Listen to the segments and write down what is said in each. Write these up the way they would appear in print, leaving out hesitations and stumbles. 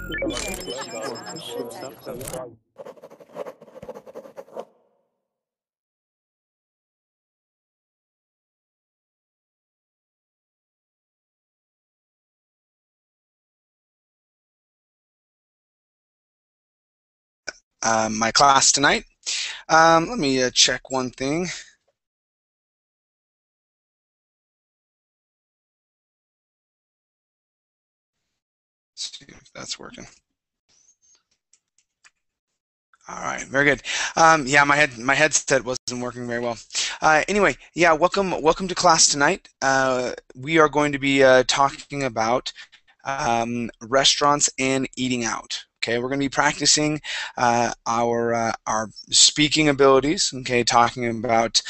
My class tonight. Let me check one thing. See if that's working. All right, very good. Yeah, my headset wasn't working very well. Anyway, yeah, welcome to class tonight. We are going to be talking about restaurants and eating out. Okay, we're going to be practicing our speaking abilities. Okay, talking about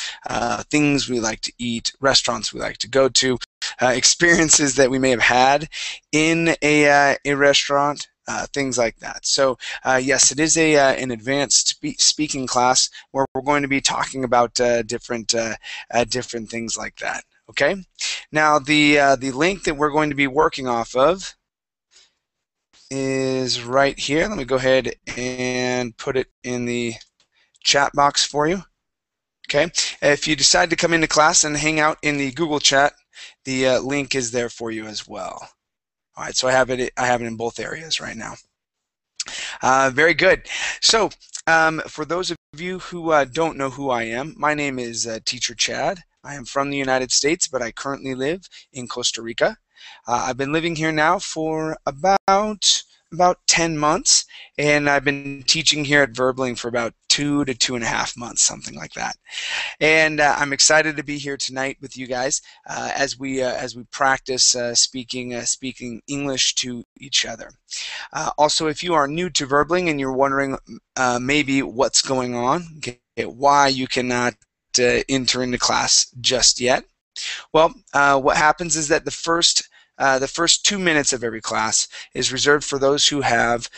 things we like to eat, restaurants we like to go to, experiences that we may have had in a restaurant. Things like that. So yes, it is an advanced speaking class where we're going to be talking about different things like that. Okay. Now the link that we're going to be working off of is right here. Let me go ahead and put it in the chat box for you. Okay. If you decide to come into class and hang out in the Google chat, the link is there for you as well. All right, so I have it in both areas right now. Very good. So for those of you who don't know who I am, my name is Teacher Chad. I am from the United States, but I currently live in Costa Rica. I've been living here now for about 10 months, and I've been teaching here at Verbling for about 2 to 2.5 months, something like that. And I'm excited to be here tonight with you guys as we practice speaking English to each other. Also, if you are new to Verbling and you're wondering maybe what's going on, okay, why you cannot enter into class just yet, well, what happens is that the first 2 minutes of every class is reserved for those who have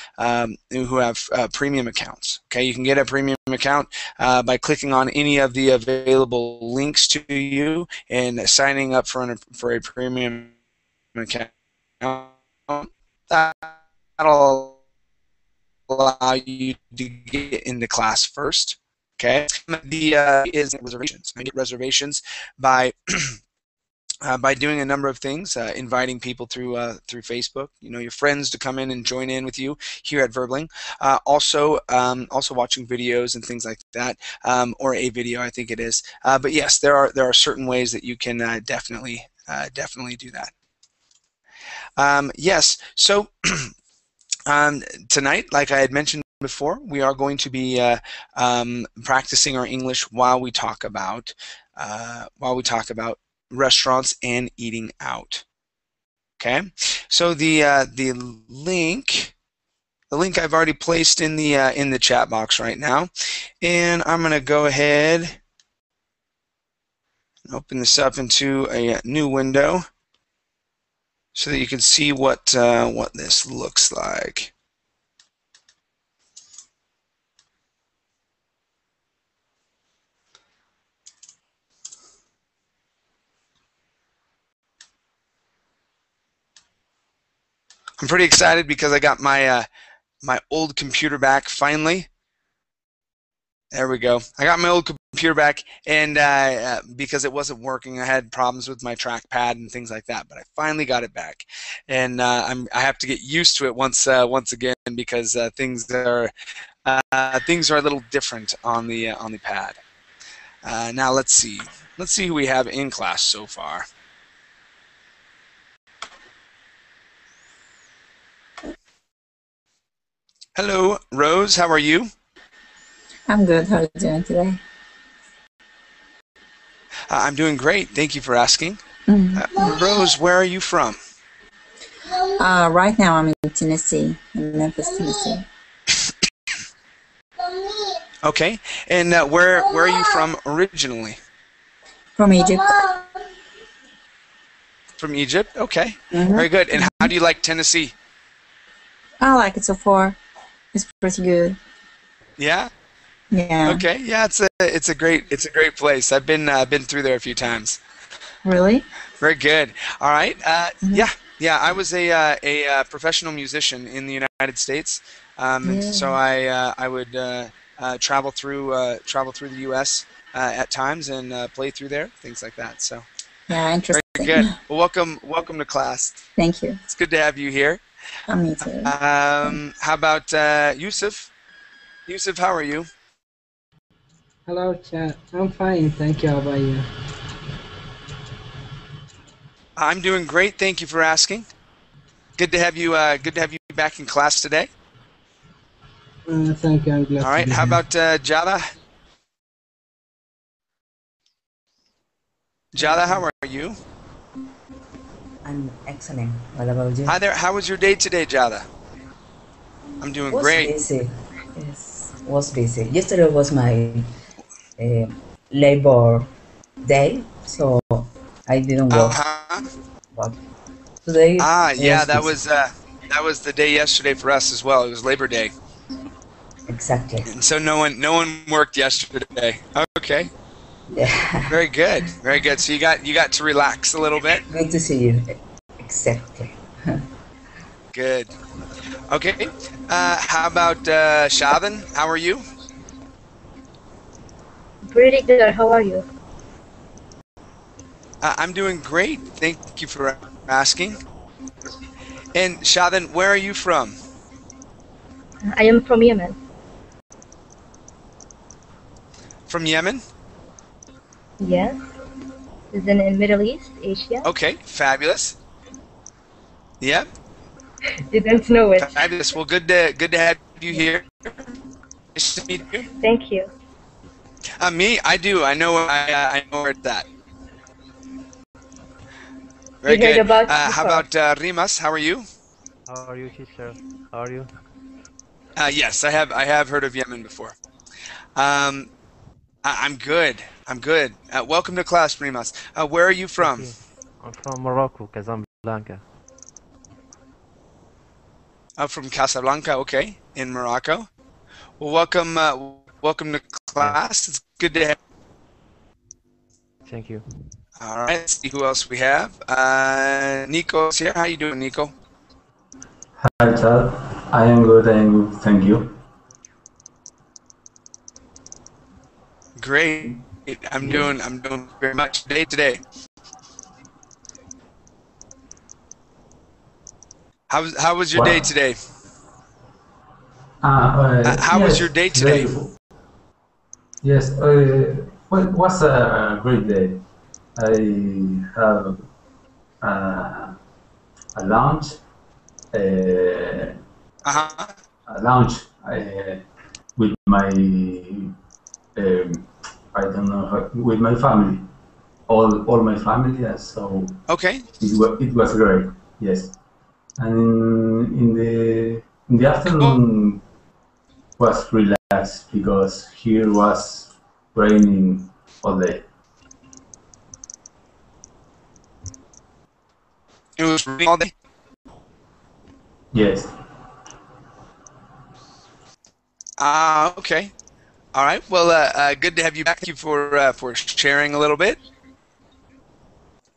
premium accounts. Okay, you can get a premium account by clicking on any of the available links to you and signing up for a premium account. That'll allow you to get into class first. Okay, is reservations. I get reservations by doing a number of things, inviting people through Facebook, your friends to come in and join in with you here at Verbling. Also watching videos and things like that, or a video, I think it is. But yes, there are certain ways that you can definitely do that. Yes, so tonight, like I had mentioned before, we are going to be practicing our English while we talk about restaurants and eating out. Okay, so the link I've already placed in the chat box right now, and I'm going to go ahead and open this up into a new window so that you can see what this looks like. I'm pretty excited because I got my my old computer back finally. There we go. I got my old computer back, and because it wasn't working, I had problems with my trackpad and things like that. But I finally got it back, and I have to get used to it once again because things are a little different on the pad. Now let's see who we have in class so far. Hello, Rose. How are you? I'm good. How are you doing today? I'm doing great. Thank you for asking. Rose, where are you from? Right now I'm in Tennessee, in Memphis, Tennessee. Okay. And where are you from originally? From Egypt. From Egypt? Okay. Very good. And how do you like Tennessee? I like it so far. It's pretty good. Yeah? Yeah. Okay. Yeah, it's a great place. I've been through there a few times. Really? Very good. All right. Yeah. Yeah, I was a professional musician in the United States, and so Yeah. I would travel through the U.S. At times and play through there, things like that. So Yeah, very interesting. good. Well, welcome to class. Thank you. It's good to have you here. Me too. How about Yusuf? Yusuf, how are you? Hello, chat. I'm fine, thank you. How about you? I'm doing great. Thank you for asking. Good to have you. Good to have you back in class today. Thank you. I'm glad All to right. be How here. about Jada? Jada, how are you? I'm excellent. What about you? Hi there. How was your day today, Jada? I'm doing Was great. busy. Yes, was busy. Yesterday was my uh, labor day, so I didn't work. Uh-huh. But today Ah, yeah, was busy. that was the day yesterday for us as well. It was Labor Day, Exactly. and so no one worked yesterday. Okay, Yeah. very good, very good. So you got to relax a little bit. Good to see you. Exactly. Good. Okay. How about Shavan? How are you? Pretty good. How are you? I'm doing great. Thank you for asking. And Shavan, where are you from? I am from Yemen. From Yemen? Yes. Is in Middle East, Asia. Okay, fabulous. Yep, Didn't know it. fabulous. Well, good to have you here. Nice to meet you. Thank you. Me, I do. I know where it's at. We Very heard good. about you How before. about Rimas? How are you? How are you, teacher? How are you? Yes, I have heard of Yemen before. Um, I'm good. I'm good. Welcome to class, Rimas. Where are you Thank from? you. I'm from Morocco, Casablanca. From Casablanca. Okay, in Morocco. Well, welcome to Yes, class. It's good to have. thank you. All right. Let's see who else we have. Nico's here. How you doing, Nico? Hi, Chad. I am good and good. Thank you. Great. I'm doing very much today. How was your day What? today? How was your Yes, day today, today? yes, well, it was a great day. I have uh, a lunch, uh, Uh-huh. a lunch with my, um, I don't know, with my family, all my family, so Okay. it was great. Yes, and in the Cool. afternoon was relaxed because here was raining all day. It was raining all day. Yes. Okay. All right. Well, good to have you back. Thank you for sharing a little bit.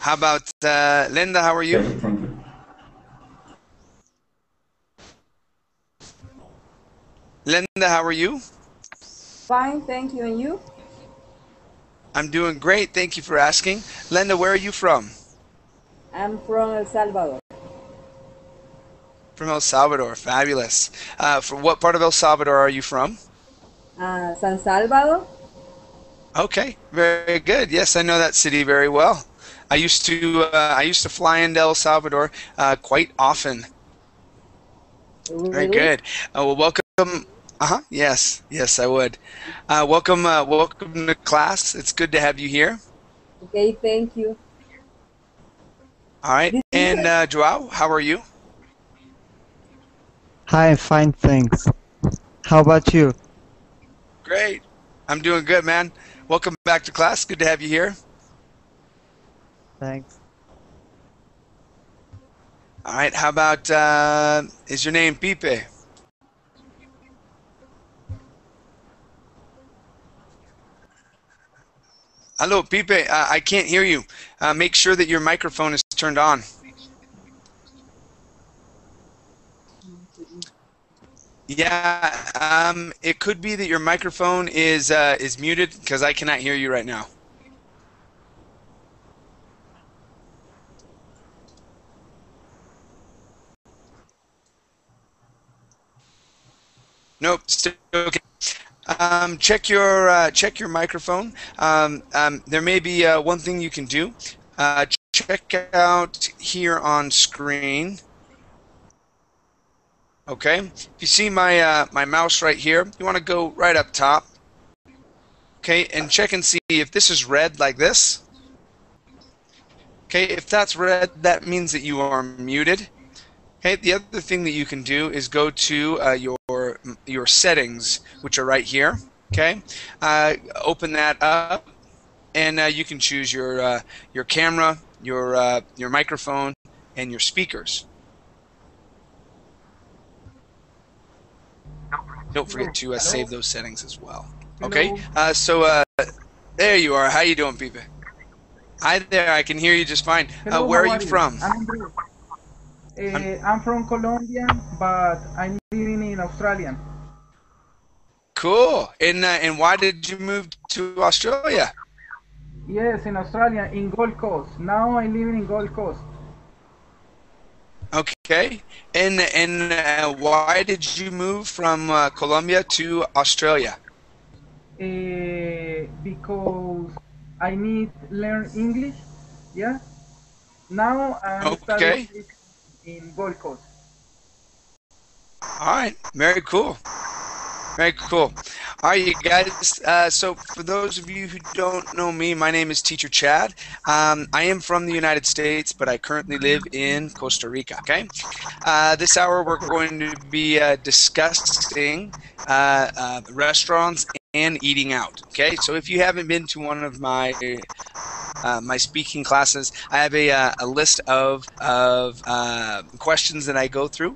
How about Linda? How are you? Okay. Thank you. Linda, how are you? Fine, thank you. And you? I'm doing great. Thank you for asking. Linda, where are you from? I'm from El Salvador. From El Salvador. Fabulous. From what part of El Salvador are you from? San Salvador? Okay, very good. Yes, I know that city very well. I used to fly into El Salvador quite often. Very Really? good. Well, welcome. Uh-huh. Yes, yes, I would. Welcome to class. It's good to have you here. Okay, thank you. All right. This is And Joao, how are you? Hi, fine, thanks. How about you? Great. I'm doing good, man. Welcome back to class. Good to have you here. Thanks. All right. How about is your name Pipe? Hello, Pipe. I can't hear you. Make sure that your microphone is turned on. Yeah, it could be that your microphone is muted because I cannot hear you right now. Nope, still okay. Check your microphone. There may be one thing you can do. Check out here on screen. Okay, if you see my my mouse right here, you want to go right up top. Okay, and check and see if this is red like this. Okay, if that's red, that means that you are muted. Okay, the other thing that you can do is go to your settings, which are right here. Okay, open that up, and you can choose your camera, your microphone, and your speakers. Don't forget to save those settings as well. Okay, so there you are. How you doing, Pipe? Hi there. I can hear you just fine. Hello, Where are how you from? I'm from Colombia, but I'm living in Australia. Cool. And why did you move to Australia? Yes, in Australia, in Gold Coast. Now I live in Gold Coast. Okay. And why did you move from Colombia to Australia? Because I need to learn English. Yeah. Now I'm studying Okay. in Gold Coast. All right. Very cool. Very cool. All right, you guys. So for those of you who don't know me, my name is Teacher Chad. I am from the United States, but I currently live in Costa Rica. Okay. This hour we're going to be discussing restaurants and eating out. Okay. So if you haven't been to one of my my speaking classes, I have a list of questions that I go through.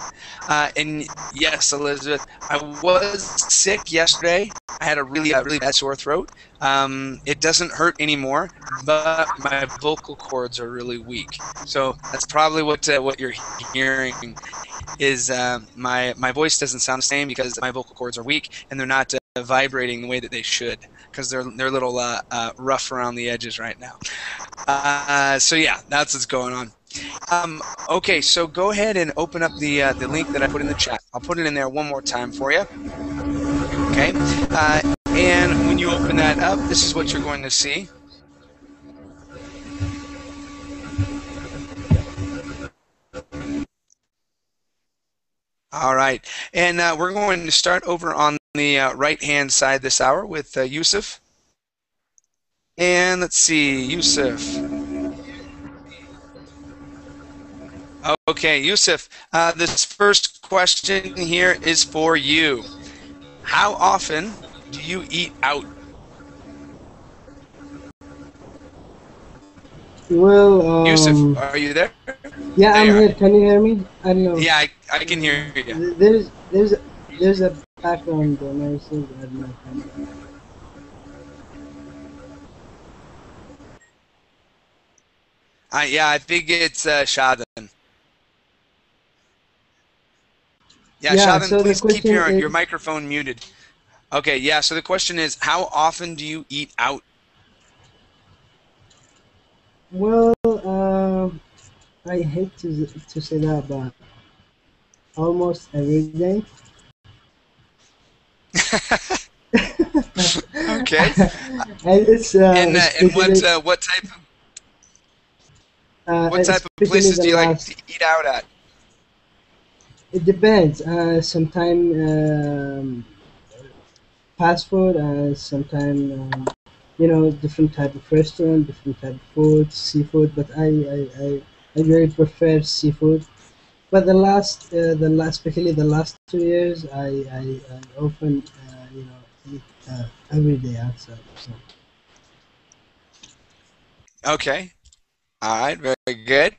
And yes, Elizabeth, I was sick yesterday. I had a really bad sore throat. It doesn't hurt anymore, but my vocal cords are really weak. So that's probably what you're hearing is my voice doesn't sound the same because my vocal cords are weak and they're not vibrating the way that they should because they're a little rough around the edges right now. So yeah, that's what's going on. Okay, so go ahead and open up the link that I put in the chat. I'll put it in there one more time for you. Okay, and when you open that up, this is what you're going to see. All right, and we're going to start over on the right-hand side this hour with Yusuf. And let's see, Yusuf. Okay, Yusuf, this first question here is for you. How often do you eat out? Well, Yusuf, are you there? yeah, I'm There. here. Can you hear me? I don't know. Yeah, I can hear you. There's a background noise. I don't know. Yeah, I think it's Shadan. Yeah, Shadan, so please the keep question your microphone muted. Okay, yeah, so the question is, how often do you eat out? Well, I hate to say that, but almost every day. Okay. And it's and what type of places do you like to eat out at? It depends. Sometimes fast food, and sometimes different type of restaurant, different type of food, seafood. But I really prefer seafood. But especially the last 2 years, I often eat every day outside. So. Okay. All right, very good.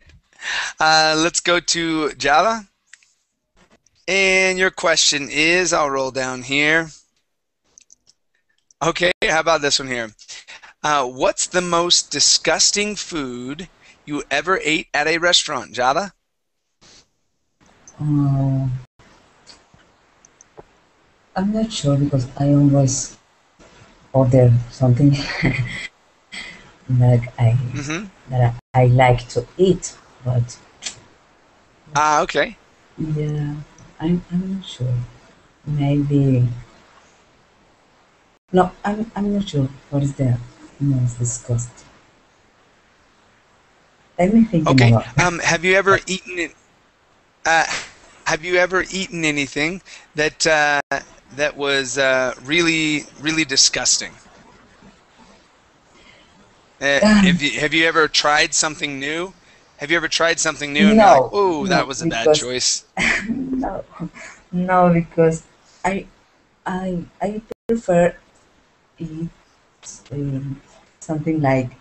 Let's go to Java. And your question is, I'll roll down here. Okay, how about this one here? What's the most disgusting food you ever ate at a restaurant, Java? I'm not sure because I always order something like Mm-hmm. I like to eat, but Ah, okay. yeah, I'm not sure. Maybe no, I'm not sure what is the most disgust. Let me thinking Okay. about. Have you ever eaten it? Uh, have you ever eaten anything that that was really disgusting? Have you ever tried something new? Have you ever tried something new and you're like, No, "Oh, that no, was a bad because choice." no, no, because I I prefer eat um, something like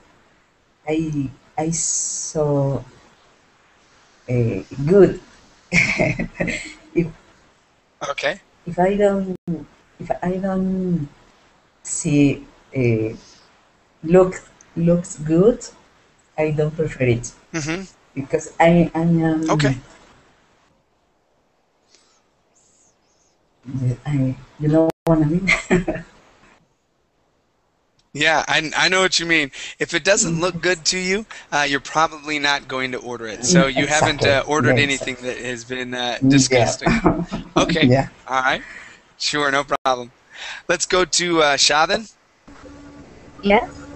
I saw good. if Okay. if I don't see look looks good, I don't prefer it Mm-hmm. because I Okay. am I you know what I mean. Yeah, I know what you mean. If it doesn't look good to you, you're probably not going to order it. So you haven't Exactly. Yeah, ordered anything exactly. that has been Yeah. disgusting. Okay. Yeah. All right. Sure, no problem. Let's go to Shavin. Yes.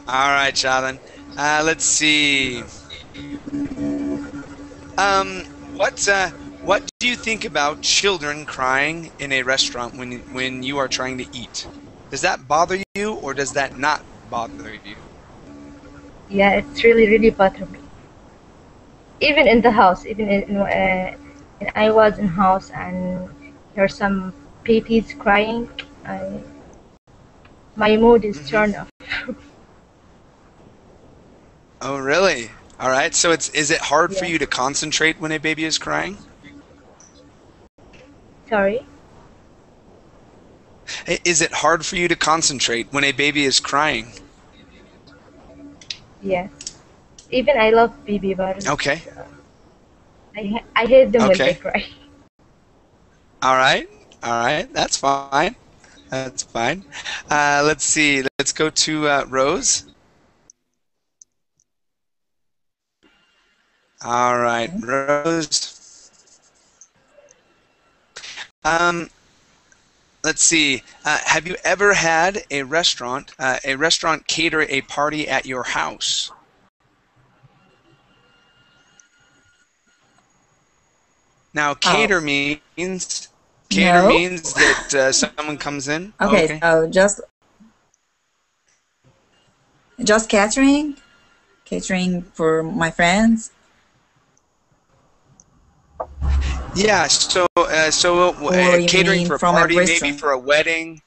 All right, Shavin. Let's see. What do you think about children crying in a restaurant when you are trying to eat? Does that bother you or does that not bother you? Yeah, it's really bothered me. Even in the house, even when I was in house and there's some babies crying, I, my mood is Hmm. turned off. Oh, really? All right. So is it hard for Yeah. you to concentrate when a baby is crying? Sorry. Is it hard for you to concentrate when a baby is crying? Yes. Even I love baby, but Okay. I hate them when they Okay. cry. All right. All right. That's fine. That's fine. Let's see. Let's go to Rose. All right, Rose. Um, let's see. Have you ever had a restaurant cater a party at your house? Now, Oh, cater no. means that someone comes in. Oh, Okay, okay. so just catering for my friends, Yeah. So or you catering mean for a from a party, maybe restaurant? for a wedding.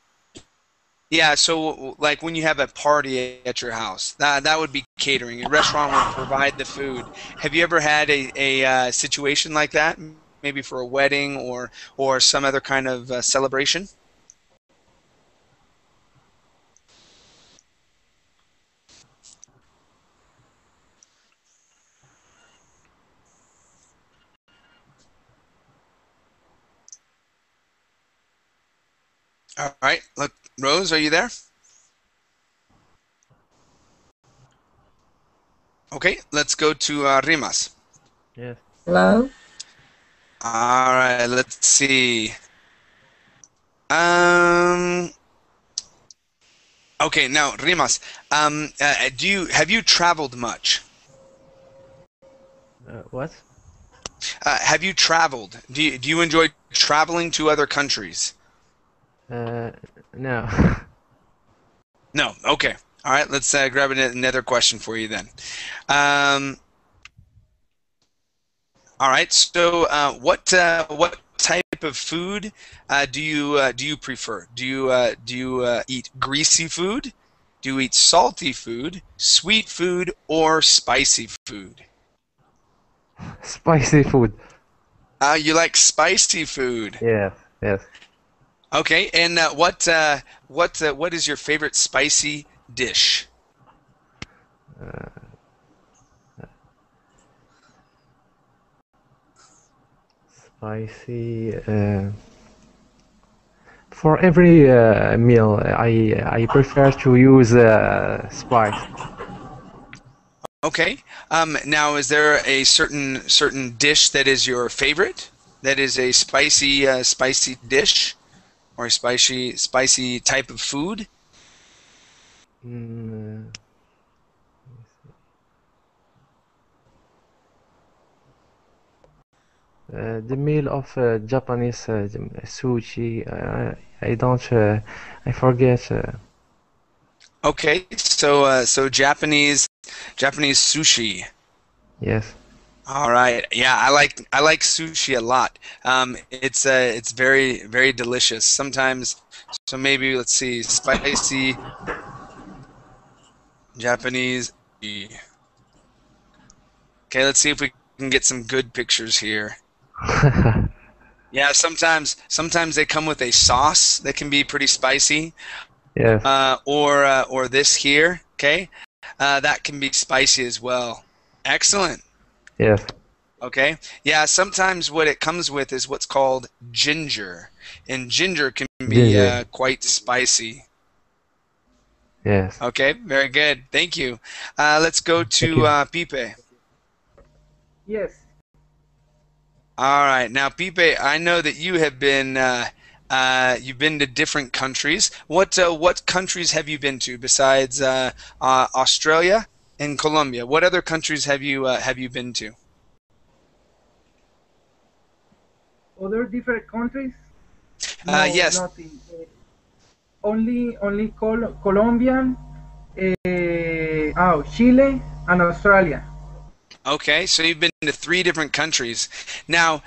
Yeah. So like when you have a party at your house, that would be catering. A restaurant would provide the food. Have you ever had a situation like that? Maybe for a wedding or some other kind of celebration? All right. Look, Rose, are you there? Okay. Let's go to Rimas. Yes. Hello? All right. Let's see. Um. Okay. Now, Rimas. Have you traveled much? What? Have you traveled? Do you enjoy traveling to other countries? Uh, no. No. Okay. All right. Let's grab another question for you then. Um, all right. So, what type of food do you prefer? Do you eat greasy food? Do you eat salty food, sweet food, or spicy food? Spicy food. You like spicy food. Yes. Yes. Okay. And what is your favorite spicy dish? Uh, Spicy. For every meal, I prefer to use spice. Okay. Now, is there a certain dish that is your favorite? That is a spicy dish or a spicy type of food? Mm, the meal of Japanese sushi. I don't. I forget. Okay. So Japanese sushi. Yes. All right. Yeah, I like sushi a lot. It's very delicious. Sometimes, so maybe let's see, spicy Japanese. Okay, let's see if we can get some good pictures here. Yeah, sometimes they come with a sauce that can be pretty spicy. Yes. Or this here. Okay, that can be spicy as well. Excellent. Yes. Okay. Yeah, sometimes what it comes with is what's called ginger, and ginger can be Ginger. quite spicy. Yes. Okay, very good. Thank you. Let's go Thank to you. Pipe. Yes. All right. Now, Pipe, I know that you've been to different countries. What countries have you been to besides Australia and Colombia? What other countries have you been to? Other different countries? No, Yes. nothing. Only Colombia, Chile, and Australia. Okay, so you've been to three different countries. Now,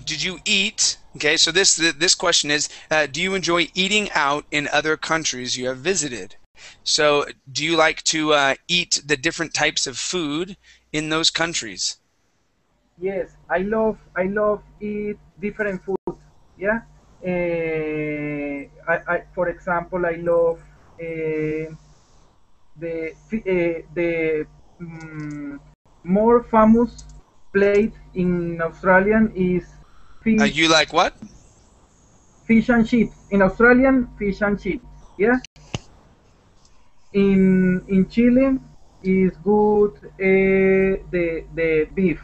did you eat? Okay, so this question is, do you enjoy eating out in other countries you have visited? So, do you like to eat the different types of food in those countries? Yes, I love eat different food. Yeah. For example, I love the more famous plate in Australian is You like what? fish and chips. In Australian, fish and chips. Yeah. In Chile is good the beef.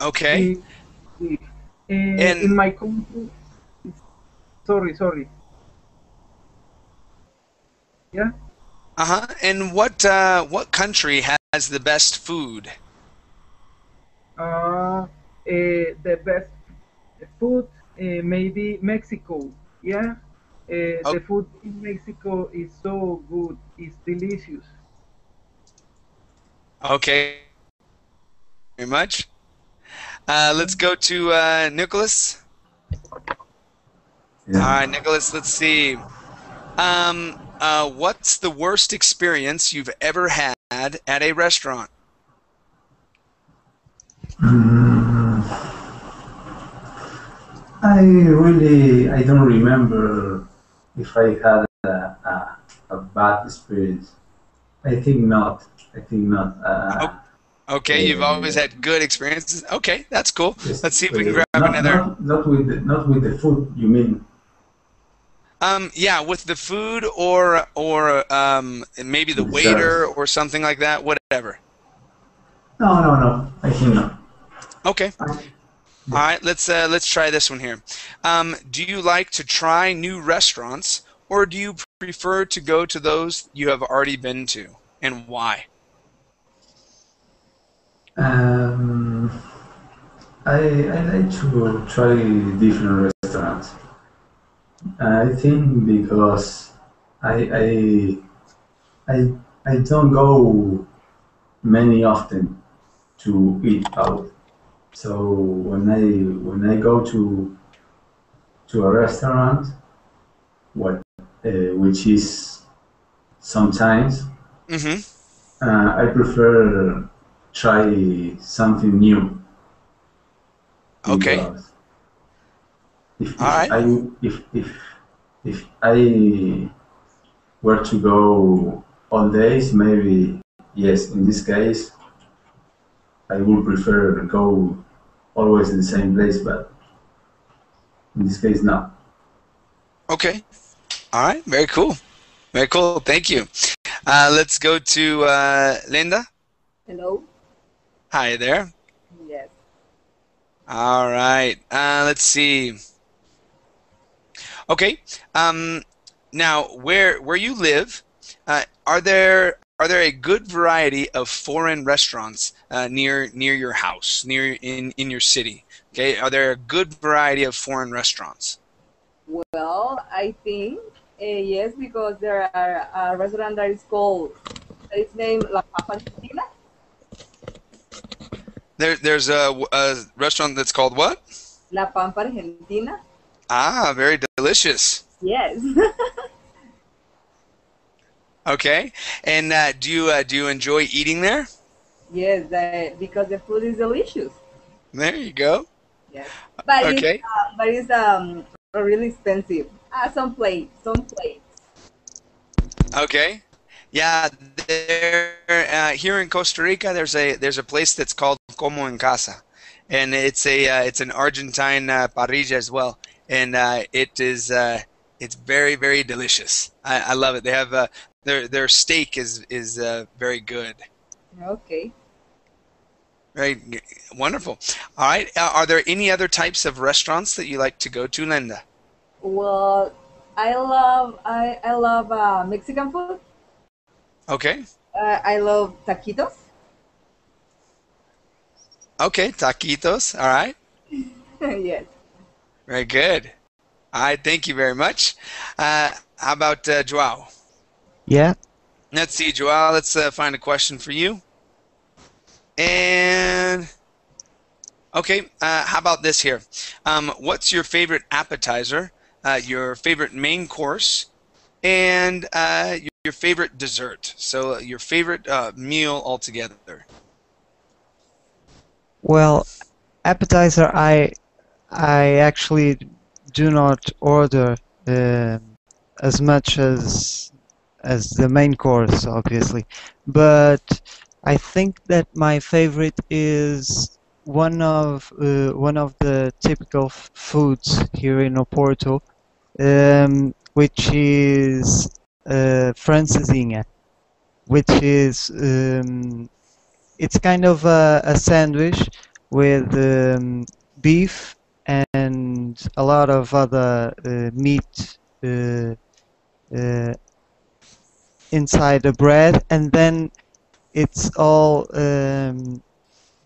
Okay, Beef, beef. and In my country, sorry. Yeah. and what country has the best food? The best food, maybe Mexico. Yeah. Oh, The food in Mexico is so good. It's delicious. okay, very much. Yeah. Let's go to Nicholas. All Yeah. right, Nicholas. Let's see. What's the worst experience you've ever had at a restaurant? Mm, I don't remember if I had a bad experience. I think not. I think not. Oh, okay, you've always Uh, had good experiences. Okay, that's cool. yes, Let's see if we can grab not another. not with the food. You mean? Yeah, with the food or maybe the With the waiter service? or something like that. Whatever. No. I think not. Okay. All right. Let's try this one here. Do you like to try new restaurants, or do you prefer to go to those you have already been to, and why? Um, I like to try different restaurants. I think because I I I don't go many often to eat out. So when I go to a restaurant, what which is sometimes, Mm-hmm. I prefer try something new Okay. because if, All if right. I if I were to go all days, maybe yes. In this case, I would prefer go always in the same place, but in this case, no. Okay. All right. Very cool. Very cool. Thank you. Let's go to Linda. Hello? Hi there. Yes. All right. Let's see. Okay. Now, where you live, are there a good variety of foreign restaurants near your house, near in your city? Okay. Are there a good variety of foreign restaurants? Well, I think yes, because there are a restaurant that is called, that is named La Papa Argentina. There's a restaurant that's called what? La Pampa Argentina. Ah, very delicious. Yes. Okay. And do you enjoy eating there? Yes, because the food is delicious. There you go. Yes. Okay. But it's really expensive. Some plates. Okay. Yeah, there here in Costa Rica, there's a place that's called Como en Casa, and it's an Argentine parrilla as well, and it's very delicious. I love it. They have their steak is very good. Okay. Right, wonderful. All right. Are there any other types of restaurants that you like to go to, Linda? Well, I love Mexican food. Okay. I love taquitos. Okay, taquitos. All right. Yes. Very good. All right, thank you very much. How about Joao? Yeah. Let's see, Joao. Let's find a question for you. And okay, how about this here? What's your favorite appetizer, your favorite main course, and your favorite dessert? So your favorite meal altogether. Well, appetizer, I actually do not order as much as the main course, obviously, but I think that my favorite is one of the typical foods here in Oporto, which is francesinha, which is it's kind of a sandwich with beef and a lot of other meat uh, inside the bread, and then it's all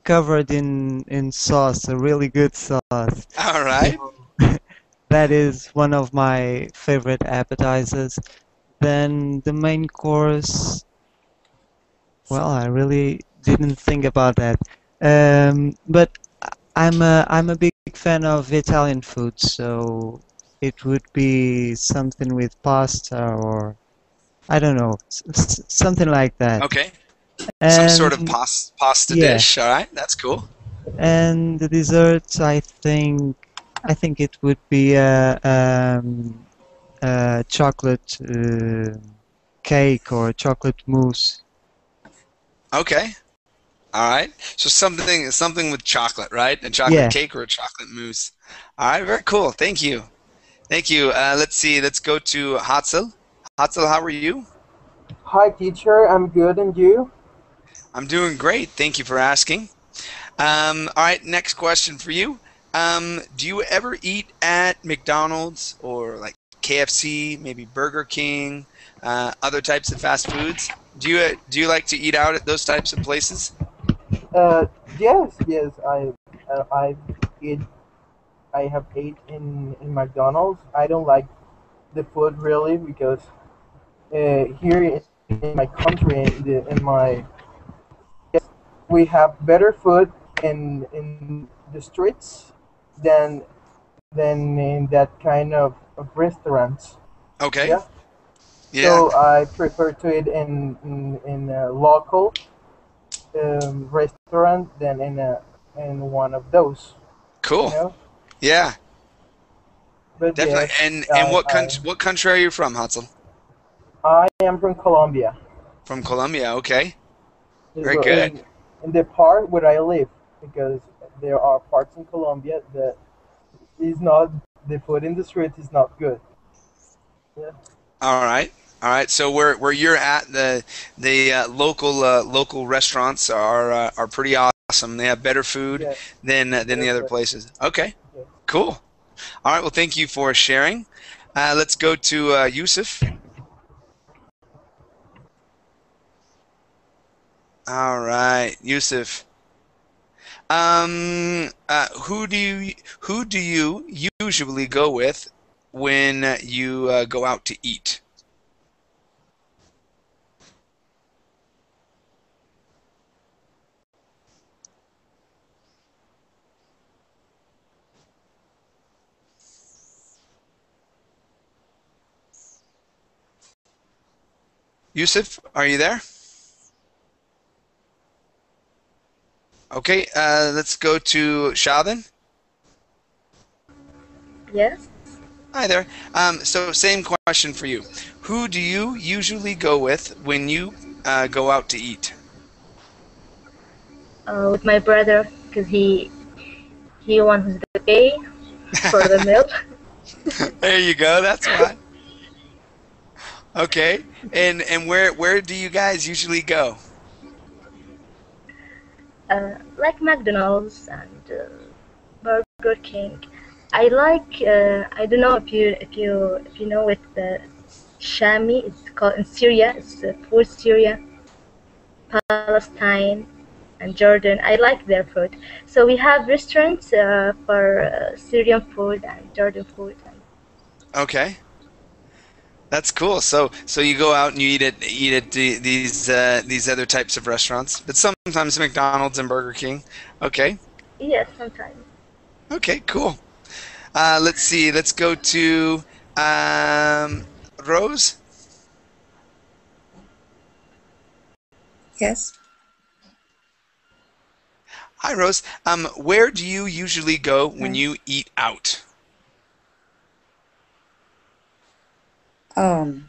covered in sauce, a really good sauce. All right. So that is one of my favorite appetizers. Then the main course, well, I really didn't think about that. But I'm a big fan of Italian food, so it would be something with pasta or I don't know, something like that. Okay. Some sort of And pasta yeah, dish. All right, that's cool. and the desserts, I think it would be a chocolate cake or chocolate mousse. Okay. All right. So something with chocolate, right? A chocolate Yeah. cake or a chocolate mousse. All right. Very cool. Thank you. Thank you. Let's see. Let's go to Hatzel. Hatzel, how are you? Hi, teacher. I'm good, and you? I'm doing great. Thank you for asking. All right. Next question for you. Do you ever eat at McDonald's or like KFC, maybe Burger King, other types of fast foods? Do you like to eat out at those types of places? Uh, yes. I eat. I have ate in McDonald's. I don't like the food really because here in my country, in my we have better food in the streets than in that kind of restaurants. Okay. Yeah. Yeah. So I prefer to eat in a local restaurant than in one of those. You Cool. know. Yeah. But Definitely. yes, And what country are you from, Hatzel? I am from Colombia. From Colombia. Okay. Very Well, good. in the part where I live, because there are parts in Colombia that is not the food in the street is not good. Yeah. All right. So where you're at, the local restaurants are pretty awesome. They have better food Yes. than Better the other food. places. Okay, Yes. cool. All right. Well, thank you for sharing. Let's go to Yusuf. All right, Yusuf. Who do you usually go with when you go out to eat? Yusuf, are you there? Okay, let's go to Shadan. Yes. Hi there. So same question for you. Who do you usually go with when you go out to eat? With my brother, because he wants to pay for the meal. There you go. That's why. Okay. And where do you guys usually go? Like McDonald's and Burger King. I like. I don't know if you know it. The Shami. It's called in Syria. It's for Syria, Palestine, and Jordan. I like their food. So we have restaurants for Syrian food and Jordan food. Okay. That's cool. So you go out and you eat at these other types of restaurants, but sometimes McDonald's and Burger King. Okay. Yes, sometimes. Okay, cool. Let's see. Let's go to Rose. Yes. Hi, Rose. Where do you usually go when Hi. you eat out? Um,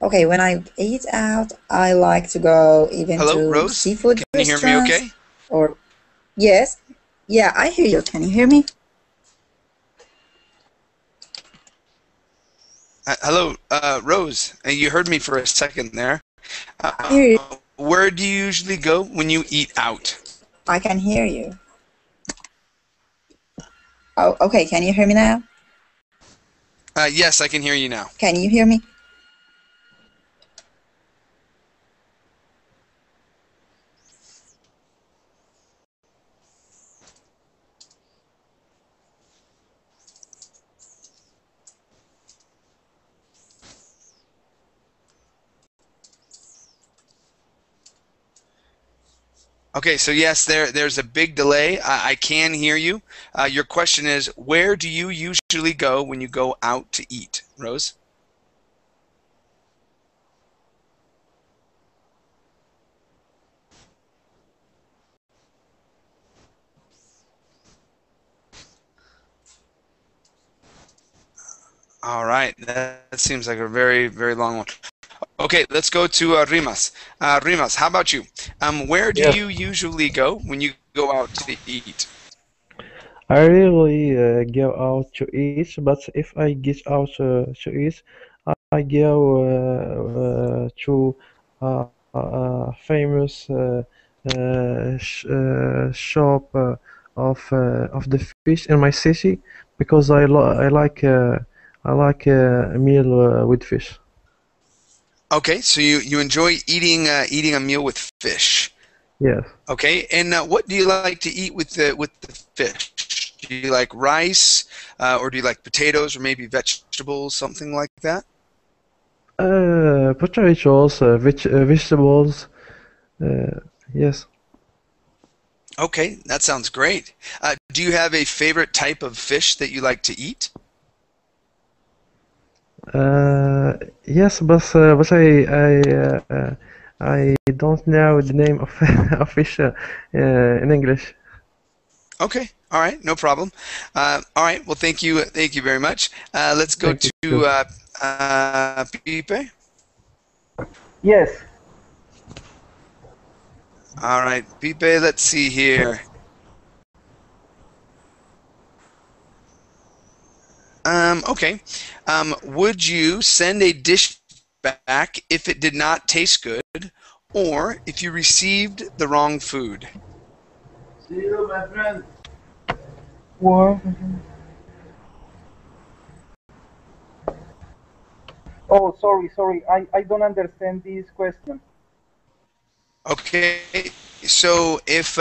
okay, when I eat out, I like to go even Hello, to Rose. seafood Can you hear me restaurants okay? or yes. Yeah, I hear you. Can you hear me? Hello, Rose. You heard me for a second there. I hear you. Where do you usually go when you eat out? I can hear you. Oh, okay. Can you hear me now? Yes, I can hear you now. Can you hear me? Okay, so yes, there's a big delay. I can hear you. Your question is, where do you usually go when you go out to eat, Rose? All right, that seems like a very long one. Okay, let's go to Rimas. Rimas, how about you? Where do Yes, you usually go when you go out to eat? I really go out to eat, but if I get out to eat, I go to famous shop of the fish in my city because I like a meal with fish. Okay, so you enjoy eating a meal with fish. Yes. Okay, and what do you like to eat with the fish? Do you like rice, or do you like potatoes, or maybe vegetables, something like that? Potatoes, vegetables. Uh, yes. Okay, that sounds great. Do you have a favorite type of fish that you like to eat? Uh, yes, I don't know the name of of fish in English. Okay, all right, no problem. All right, well, thank you very much. Let's go Thank you. to Pipe. Yes. All right, Pipe, let's see here. Okay. Would you send a dish back if it did not taste good, or if you received the wrong food? See you, my friend. What? Oh, sorry. I don't understand this question. Okay. So if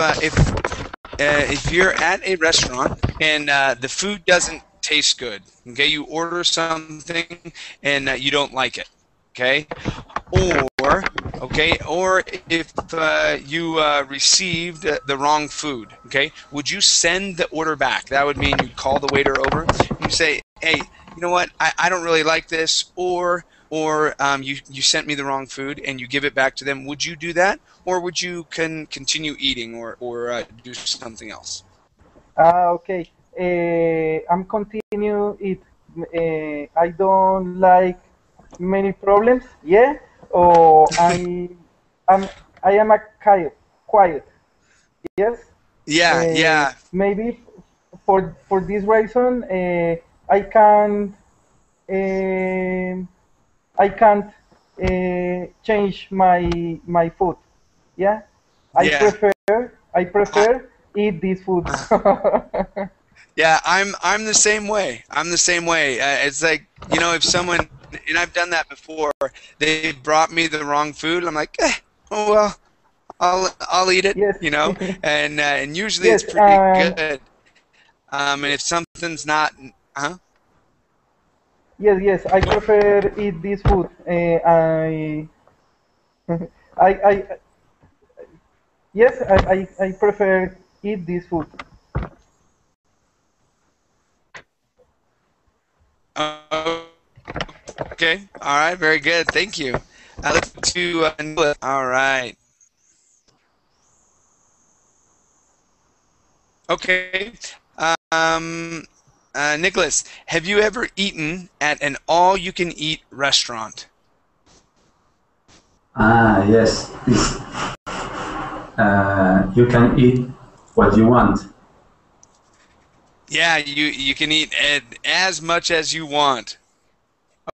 you're at a restaurant and the food doesn't taste good, okay, you order something and you don't like it, okay, or if you received the wrong food, okay, would you send the order back? That would mean you'd call the waiter over and you say, hey, you know what, I don't really like this, or you sent me the wrong food and you give it back to them. Would you do that, or would you continue eating or do something else? Okay. I'm continue it. I don't like many problems. Yeah. Or I'm I am a quiet. Yes. Yeah, yeah. Maybe for this reason, I can I can't change my food. Yeah, I Yeah. prefer I I, prefer eat this food. yeah, I'm the same way. I'm the same way. It's like, if someone, and I've done that before, they brought me the wrong food. I'm like, oh well, I'll eat it, Yes, and usually it's yes, pretty good. And if something's not, huh? yes. I prefer eat this food. I yes, I prefer eat this food. Okay. All right. Very good. Thank you. Let's go to Nicholas. All right. Okay. Um, Nicholas, have you ever eaten at an all-you-can-eat restaurant? Ah, yes. You can eat what you want. Yeah, you can eat as much as you want.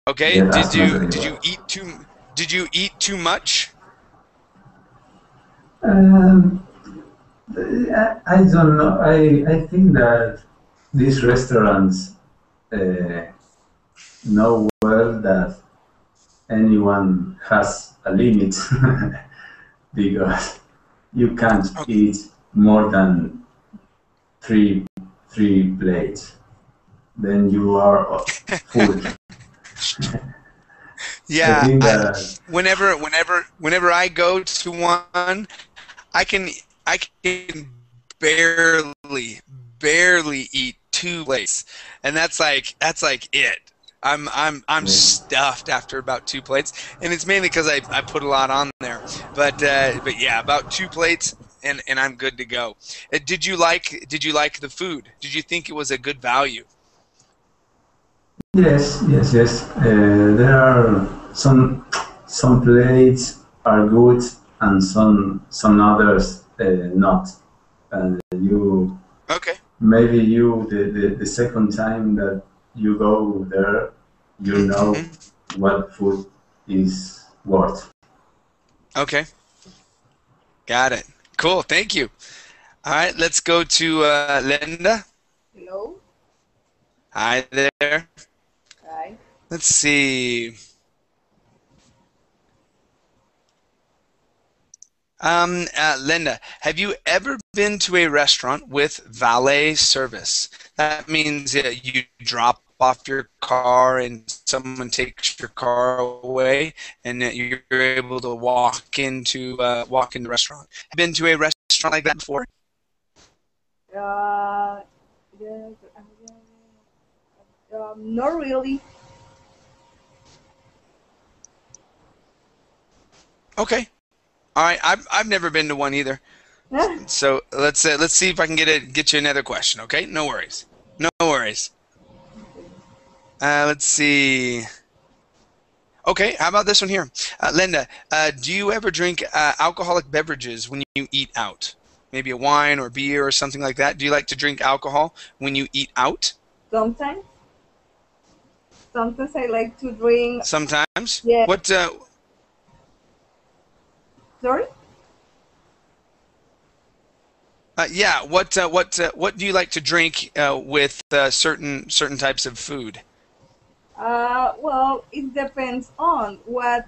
Okay. Yes, Did as much you as you did want. you eat too did you eat too much? Um, I don't know. I think that these restaurants uh, know well that anyone has a limit because you can't eat more than three three plates. Then you are full. I Yeah, think that whenever I go to one, I can I can barely barely eat 2 plates, and that's like it. I'm yes, stuffed after about 2 plates, and it's mainly because I put a lot on there. But yeah, about 2 plates, and I'm good to go. Did you like the food? Did you think it was a good value? yes. There are some plates are good and some others not. And you Okay. maybe you the second time that you go there, you know Hmm. what food is worth. Okay. Got it. Cool. Thank you. All right. Let's go to Linda. Hello. Hi there. Hi. Let's see. Linda, have you ever been to a restaurant with valet service? That means you drop off your car and someone takes your car away, and you're able to walk in the restaurant. Have you been to a restaurant like that before? Uh, yes, not really. Okay. All right. I've never been to one either. So let's see if I can get you another question. Okay. No worries. No worries. Let's see. Okay, how about this one here? Linda, do you ever drink alcoholic beverages when you eat out? Maybe a wine or beer or something like that? Do you like to drink alcohol when you eat out? Sometimes. Sometimes I like to drink. Sometimes. Yeah. What? Sorry. Yeah. What do you like to drink with certain types of food? Well, it depends on what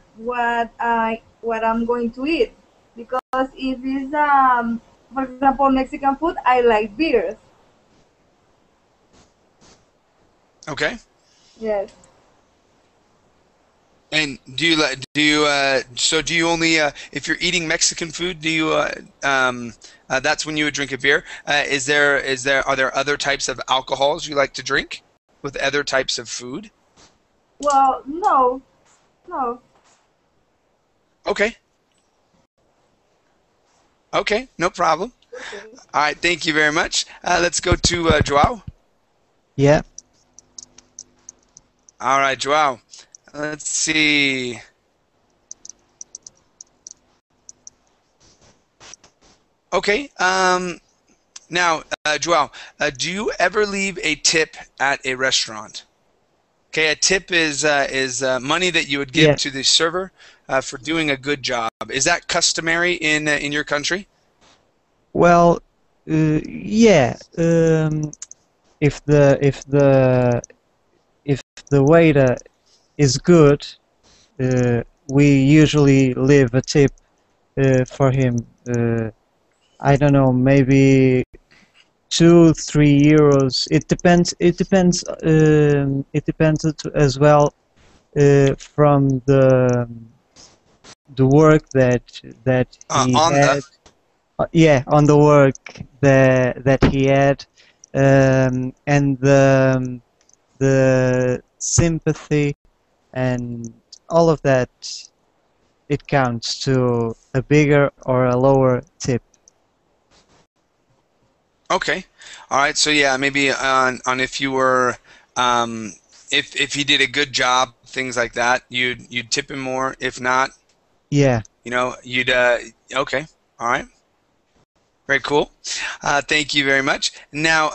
I'm going to eat. Because if it's for example, Mexican food, I like beers. Okay. Yes. And so do you only if you're eating Mexican food, do you that's when you would drink a beer? Are there other types of alcohols you like to drink with other types of food? Well, no, no. Okay. Okay, no problem. Okay. All right, thank you very much. Let's go to Joao. Yeah. All right, Joao. Let's see. Okay. Now, Joao, do you ever leave a tip at a restaurant? Okay, a tip is money that you would give Yeah. to the server for doing a good job. Is that customary in your country? Well, yeah. If the if the if the waiter is good, we usually leave a tip for him. I don't know, maybe 2, 3 euros. It depends. It depends. It depends as well from the work that he On the had. Yeah, on the work that he had, and the sympathy and all of that. It counts to a bigger or a lower tip. Okay. All right. So yeah, maybe on if you were if he did a good job, things like that, you'd tip him more. If not, Yeah. you'd okay. All right. Very cool. Thank you very much. Now,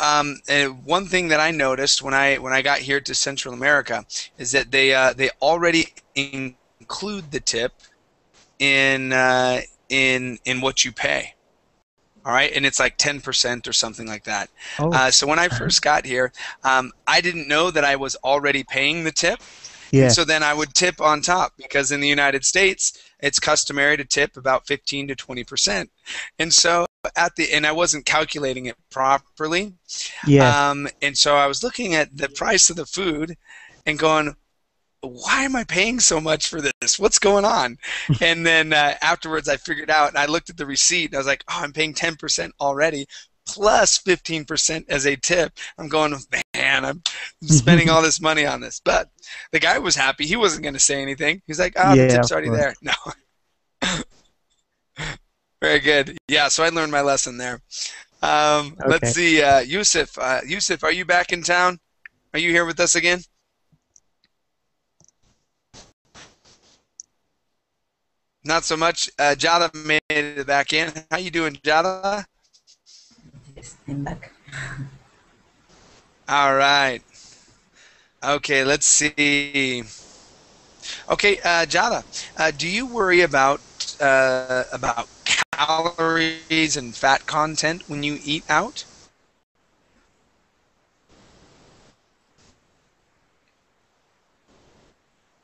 one thing that I noticed when I got here to Central America is that they already include the tip in what you pay. All right, and it's like 10% or something like that. Oh. So when I first got here, I didn't know that I was already paying the tip. Yeah. And so then I would tip on top because in the United States, it's customary to tip about 15 to 20%. And so and I wasn't calculating it properly. Yeah. And so I was looking at the price of the food and going, why am I paying so much for this? What's going on? And then afterwards I figured out, and I looked at the receipt, and I was like, oh, I'm paying 10% already, plus 15% as a tip. I'm going, man, I'm spending all this money on this. But the guy was happy. He wasn't going to say anything. He's like, oh, the Yeah, tip's of already course. there. No. Very good. Yeah, so I learned my lesson there. Let's Okay. see, Yusuf. Yusuf, are you back in town? Are you here with us again? Not so much. Jada made it back in. How you doing, Jada? Yes, I'm back. All right. Okay, let's see. Okay, Jada, do you worry about calories and fat content when you eat out?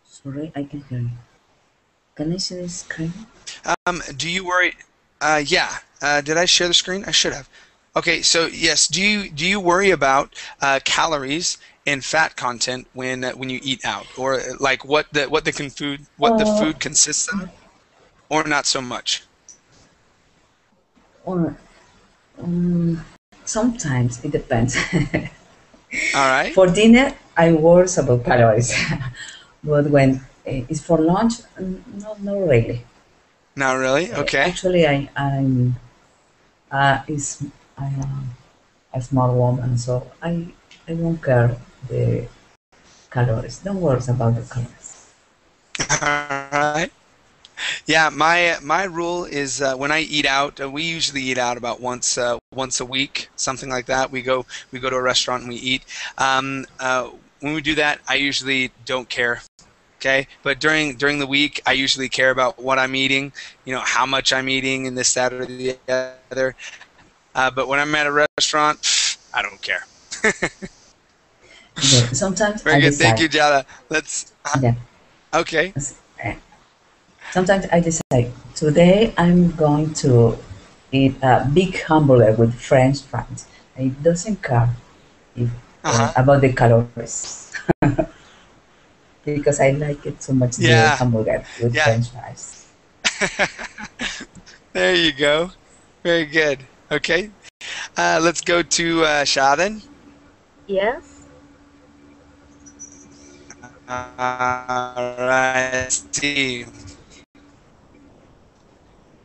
Sorry, I can hear you. Can I see the screen? Do you worry? Yeah. Did I share the screen? I should have. Okay, so yes, do you worry about calories and fat content when you eat out, or like what the food consists of, or not so much? Or sometimes it depends. All right. For dinner, I worry about calories, but when it's for lunch, not really. Not really. Okay. Actually, I am a small woman, so I won't care the calories. Don't worry about the calories. All right. Yeah, my rule is when I eat out, we usually eat out about once a week, something like that. We go to a restaurant and we eat. when we do that, I usually don't care. Okay, but during the week, I usually care about what I'm eating, how much I'm eating, and this, that, or the other. But when I'm at a restaurant, I don't care. Yeah, sometimes Very I good. Thank you, decide. Jada. Let's. Yeah. Okay. Sometimes I decide today I'm going to eat a big hamburger with French fries. It doesn't care if, about the calories because I like it so much the Yeah. hamburger with Yeah. French fries. There you go. Very good. Okay. Let's go to Shaden. Yes. All right. Let's see.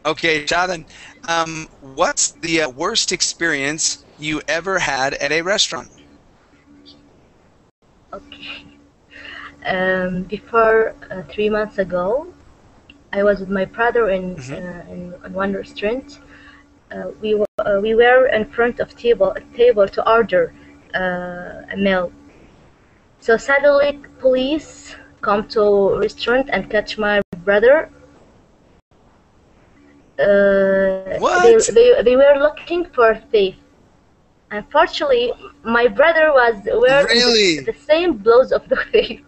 Okay, Shaden. What's the worst experience you ever had at a restaurant? Okay. Before 3 months ago, I was with my brother in one restaurant. We were in front of table to order a meal. So suddenly, police come to restaurant and catch my brother. What? They were looking for a thief. Unfortunately, my brother was wearing Really? the same clothes of the thief.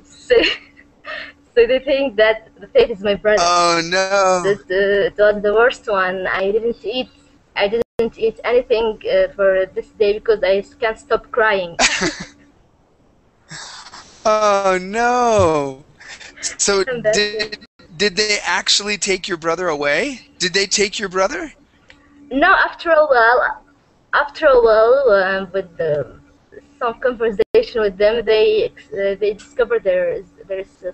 so, so they think that the thief is my brother. Oh no. It was the worst one. I didn't eat. I didn't eat anything for this day because I can't stop crying. Oh no. So And that's it. did they actually take your brother away? Did they take your brother? No, after a while, with some conversation with them, they discovered there is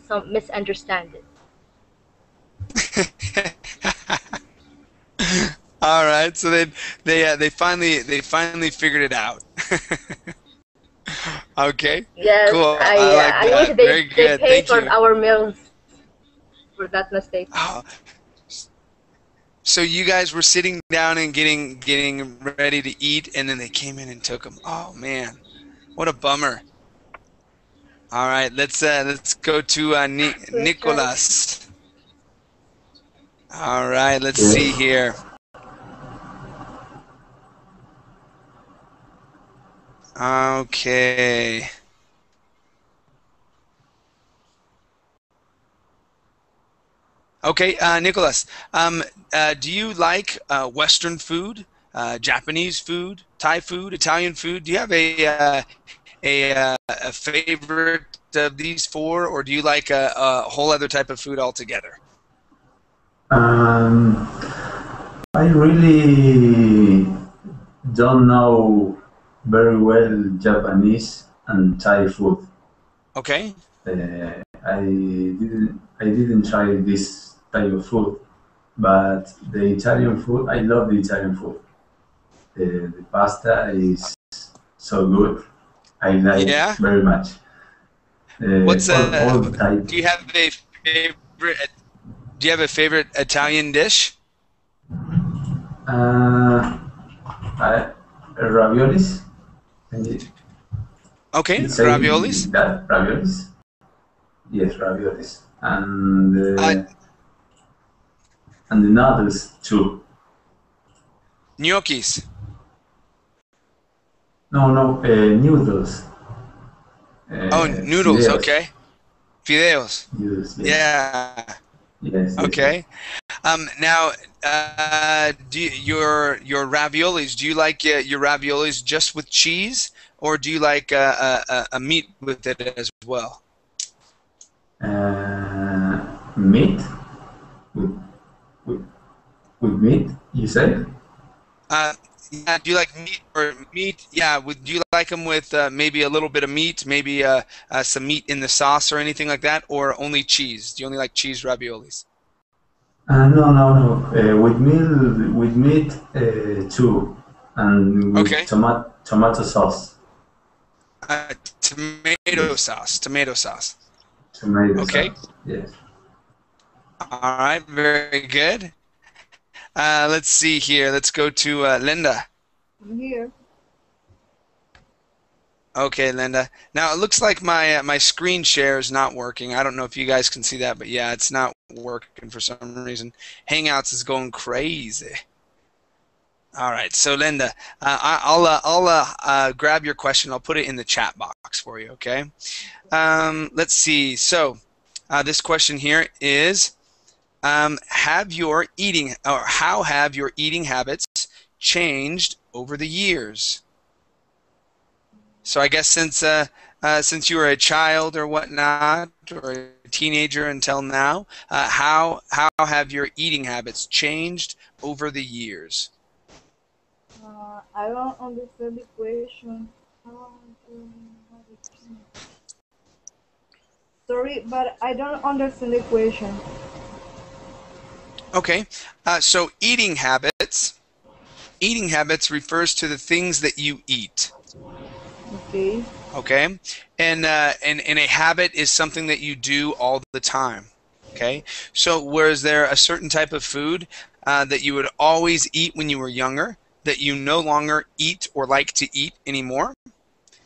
some misunderstanding. All right. So they finally figured it out. Okay. Yes, Cool. I like I wish that. Very they good. pay Thank for you. our meals for that mistake. Oh, so you guys were sitting down and getting ready to eat, and then they came in and took them. Oh man, what a bummer. All right, let's go to So tragic. Nicholas. All right, let's see Yes. here. Okay. Okay, Nicholas. Do you like Western food, Japanese food, Thai food, Italian food? Do you have a favorite of these four, or do you like a whole other type of food altogether? Um, I really don't know very well Japanese and Thai food. Okay. I didn't try this type of food, but the Italian food, I love the Italian food. The pasta is so good. I like Yeah. very much. What's All type. do you have a favorite? Do you have a favorite Italian dish? Uh, Raviolis. Can Okay, you say raviolis. that raviolis? Yes, raviolis, and the noodles too. Gnocchis. No, noodles. Oh, noodles. Fideos. Okay. Fideos. Noodles. Yes. Yeah. Yes. Okay. Now, your raviolis? Do you like your raviolis just with cheese, or do you like a meat with it as well? Meat with, with with meat. You say? Yeah, do you like meat or meat? Yeah, do you like them with maybe a little bit of meat, maybe some meat in the sauce or anything like that, or only cheese? Do you only like cheese raviolis? No. With meat too, and with Okay. tomato sauce. Tomato sauce. Tomato sauce. Tomato Okay. sauce. Yes. All right. Very good. Let's see here. Let's go to Linda. I'm here. Okay, Linda. Now it looks like my screen share is not working. I don't know if you guys can see that, but yeah, it's not working for some reason. Hangouts is going crazy. All right, so Linda, I'll grab your question. I'll put it in the chat box for you. Okay. Let's see. So this question here is, how have your eating habits changed over the years? So I guess since you were a child or whatnot, or a teenager until now, how have your eating habits changed over the years? I don't understand the question. Sorry, but I don't understand the question. Okay, so eating habits refers to the things that you eat. Okay. Okay, and a habit is something that you do all the time. Okay, so was there a certain type of food that you would always eat when you were younger that you no longer eat or like to eat anymore?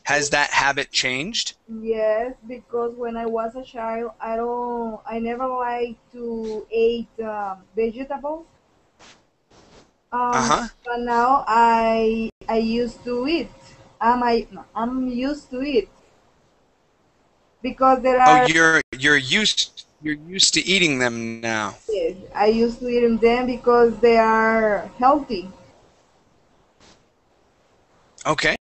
Has that habit changed? Yes, because when I was a child, I never liked to eat vegetables. But now I used to eat. I'm used to it because there Oh, are. you're used to eating them now. Yes, I used to eat them because they are healthy. Okay.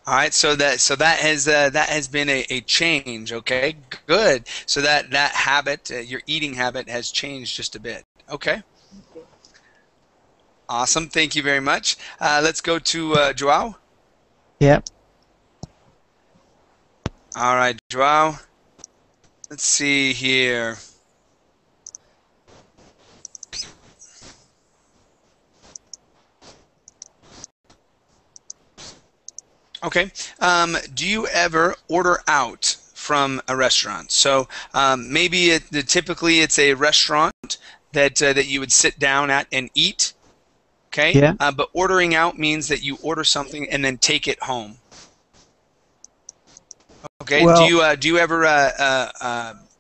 All right, so that has been a change. Okay, good. So that habit, your eating habit, has changed just a bit. Okay. Awesome. Thank you very much. Let's go to Joao. Yeah. All right, Joao. Let's see here. Okay. Do you ever order out from a restaurant? So maybe typically it's a restaurant that you would sit down at and eat. Okay. Yeah. But ordering out means that you order something and then take it home. Okay. Well, Do you ever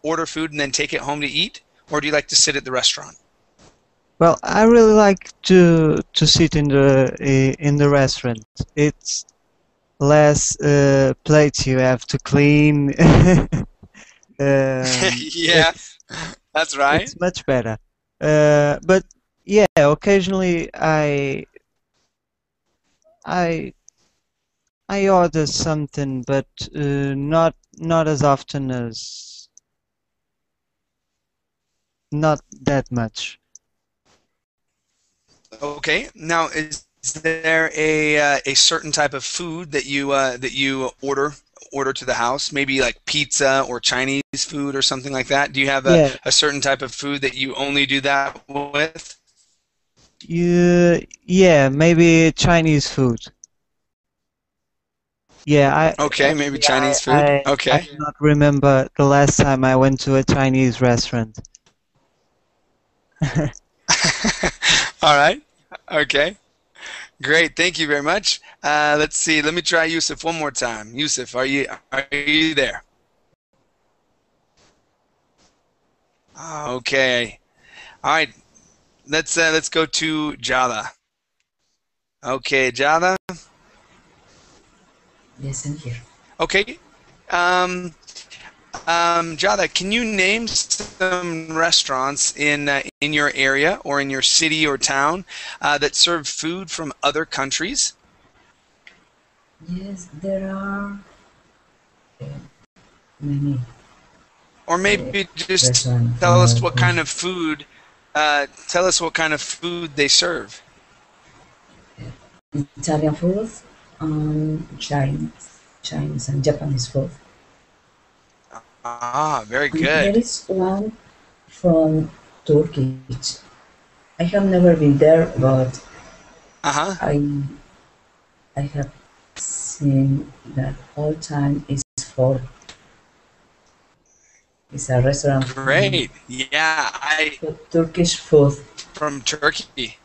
order food and then take it home to eat, or do you like to sit at the restaurant? Well, I really like to sit in the restaurant. It's less plates you have to clean. Yeah, that's right. It's much better. But yeah, occasionally I order something, but not as often as not that much. Okay. Now, is there a certain type of food that you order to the house? Maybe like pizza or Chinese food or something like that. Do you have Yeah, a certain type of food that you only do that with? yeah, maybe Chinese food. Yeah, Okay, maybe actually Chinese food. I Okay. do not remember the last time I went to a Chinese restaurant. All right. Okay. Great. Thank you very much. Let's see. Let me try Yusuf one more time. Yusuf, are you there? Okay. All right. Let's go to Jala. Okay, Jala. Yes, I'm here. Okay. Jala, can you name some restaurants in your area or in your city or town that serve food from other countries? Yes, there are many Or maybe just restaurants from tell us other what kind countries. of food. Tell us what kind of food they serve. Italian food, Chinese and Japanese food. Ah, very And there good. is one from Turkey. I have never been there, but Uh-huh. I have seen that all time is for. It's a restaurant Great. Yeah, for Turkish food. from Turkey.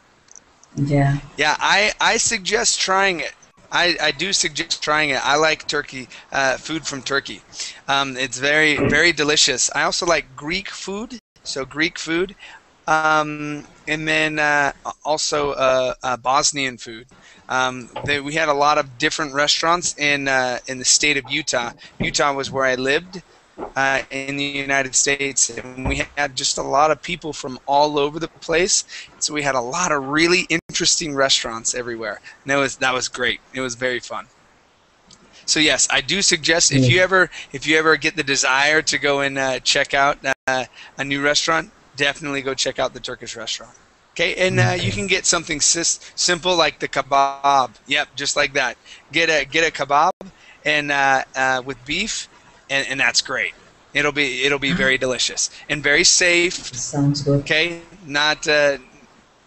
Yeah. Yeah, I suggest trying it. I do suggest trying it. I like Turkey, food from Turkey. It's very delicious. I also like Greek food, so Greek food, and then also Bosnian food. We had a lot of different restaurants in the state of Utah. Utah was where I lived. In the United States, and we had just a lot of people from all over the place. So we had a lot of really interesting restaurants everywhere. And that was great. It was very fun. So yes, I do suggest if you ever get the desire to go and check out a new restaurant, definitely go check out the Turkish restaurant. Okay, and you can get something simple like the kebab. Yep, just like that. Get a kebab and with beef. And that's great. It'll be very delicious and very safe. Sounds good. Okay, not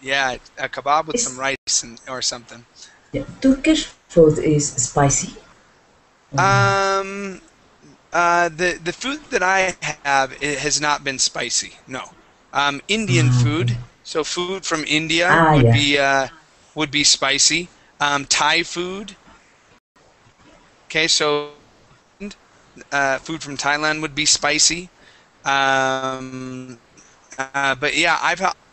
yeah, a kebab with some rice or something. Yeah. Turkish food is spicy. The food that I have, it has not been spicy. No. Indian food. So food from India would be spicy. Thai food. Okay, so food from Thailand would be spicy, but yeah,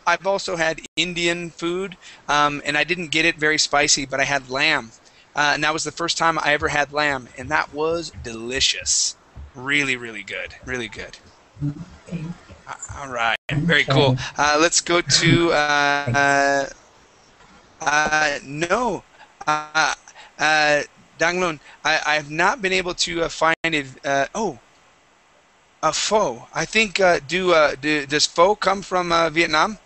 I've also had Indian food, and I didn't get it very spicy, but I had lamb, and that was the first time I ever had lamb, and that was delicious, really good, really good. Okay. All right, very cool. Let's go to no. Danglun, I have not been able to find a pho. I think does pho come from Vietnam?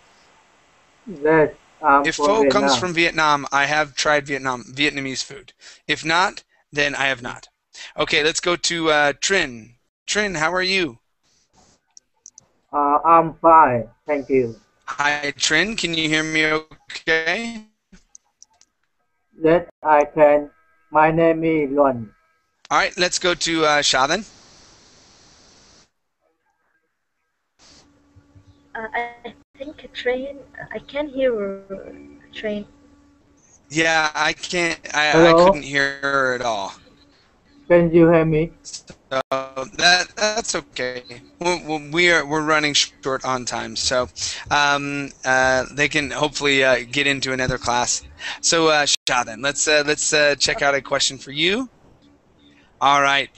Yes, If from pho comes Vietnam. from Vietnam, I have tried Vietnamese food. If not, then I have not. Okay, let's go to Trin. Trin, how are you? I'm fine, thank you. Hi, Trin. Can you hear me okay? Yes, I can. My name is Luan. All right, let's go to Sha then. I think a train. I can hear a train. Yeah, I can't. I Hello? couldn't hear her at all. Can you hear me? So that's okay. We're running short on time, so they can hopefully get into another class. So Shadan, let's check out a question for you. All right.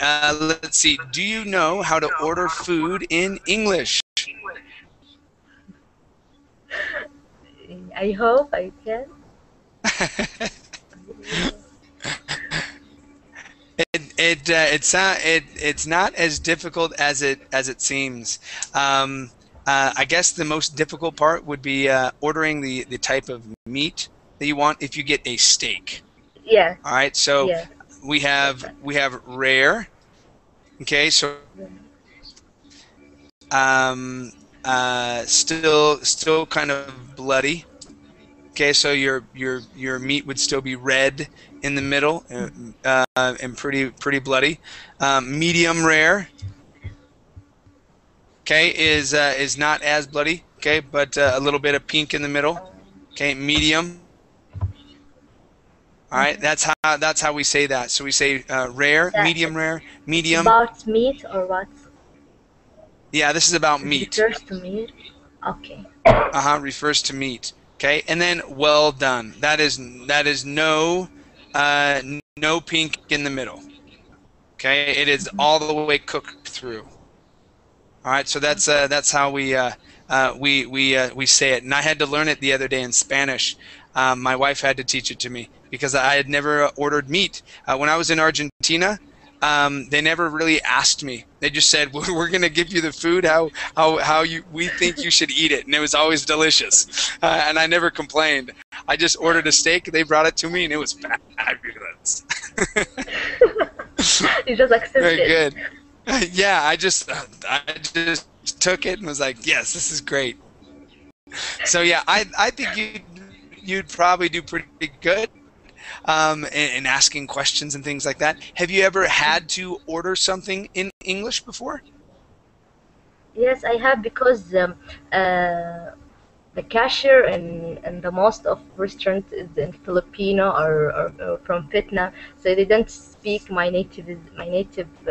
Let's see. Do you know how to order food in English? I hope I can. It's not as difficult as it seems. I guess the most difficult part would be ordering the type of meat that you want. If you get a steak, Yeah. all right. So Yeah. we have rare. Okay, so still kind of bloody. Okay, so your meat would still be red in the middle and pretty bloody. Medium rare, okay, is not as bloody. Okay, but a little bit of pink in the middle. Okay, medium. All right, that's how we say that. So we say rare, medium rare, medium. About meat or what? Yeah, this is about meat. Refers to meat. Okay. Refers to meat. Okay, and then well done. That is no pink in the middle. Okay, it is all the way cooked through. All right, so that's how we say it. And I had to learn it the other day in Spanish. My wife had to teach it to me because I had never ordered meat. When I was in Argentina, they never really asked me. They just said, "We're going to give you the food how we think you should eat it," and it was always delicious. And I never complained. I just ordered a steak. They brought it to me, and it was fabulous. You just accepted. Very good. Yeah, I just took it and was like, "Yes, this is great." So yeah, I think you'd probably do pretty good. And asking questions and things like that. Have you ever had to order something in English before? Yes, I have because the cashier in the most of restaurants is in Filipino or from Vietnam, so they don't speak my native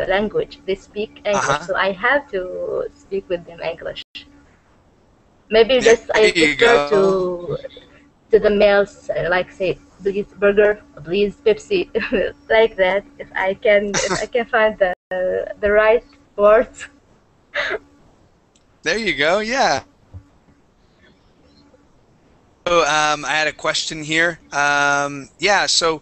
language. They speak English, so I have to speak with them English. Maybe There just I you prefer go. to the males, like say please burger, please Pepsi, like that. If I can find the right words. There you go. Yeah. So I had a question here. Yeah, so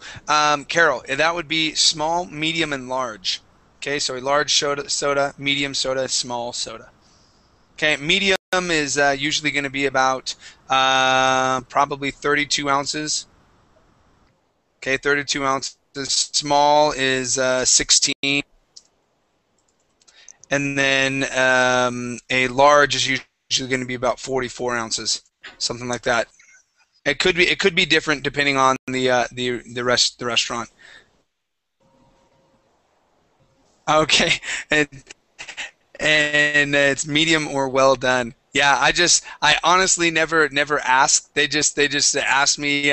Carol, that would be small, medium, and large. Okay, so a large soda, medium soda, small soda. Okay, medium is usually going to be about probably 32 ounces. Okay, 32 ounces. Small is 16. And then a large is usually going to be about 44 ounces, something like that. It could be different depending on the restaurant. Okay, and it's medium or well done. Yeah, I honestly never asked. They just asked me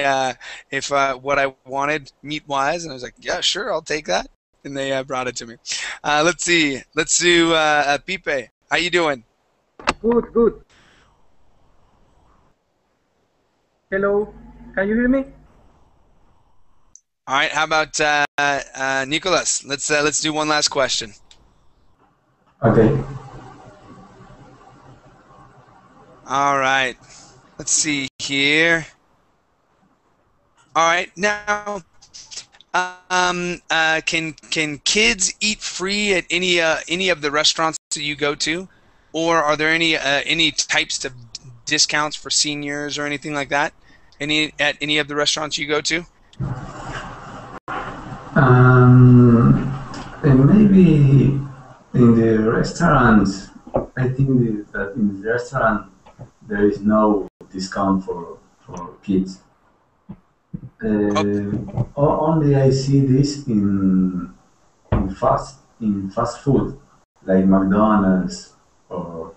if what I wanted meat wise, and I was like, yeah, sure, I'll take that, and they brought it to me. Let's see, let's do Pipe. How you doing? Good, good. Hello, can you hear me? All right, how about Nicholas? Let's do one last question. Okay. All right, let's see here. All right, now, can kids eat free at any of the restaurants that you go to, or are there any types of discounts for seniors or anything like that? At any of the restaurants you go to? And maybe in the restaurant, I think that in the restaurant there is no discount for kids. Only I see this in fast food like McDonald's or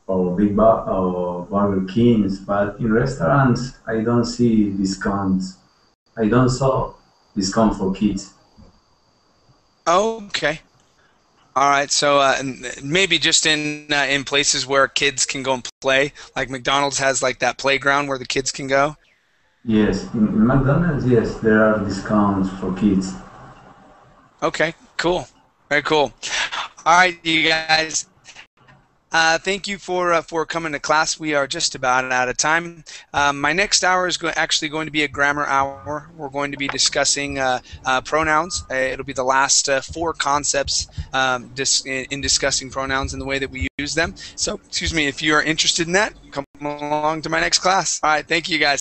or Burger Kings, but in restaurants I don't see discounts. I don't saw discount for kids. Okay. All right. So maybe just in places where kids can go and play, like McDonald's has like that playground where the kids can go. Yes, in McDonald's, yes, there are discounts for kids. Okay. Cool. Very cool. All right, you guys. Thank you for coming to class. We are just about out of time. My next hour is actually going to be a grammar hour. We're going to be discussing pronouns. It'll be the last 4 concepts in discussing pronouns and the way that we use them. So, excuse me, if you are interested in that, come along to my next class. All right, thank you guys.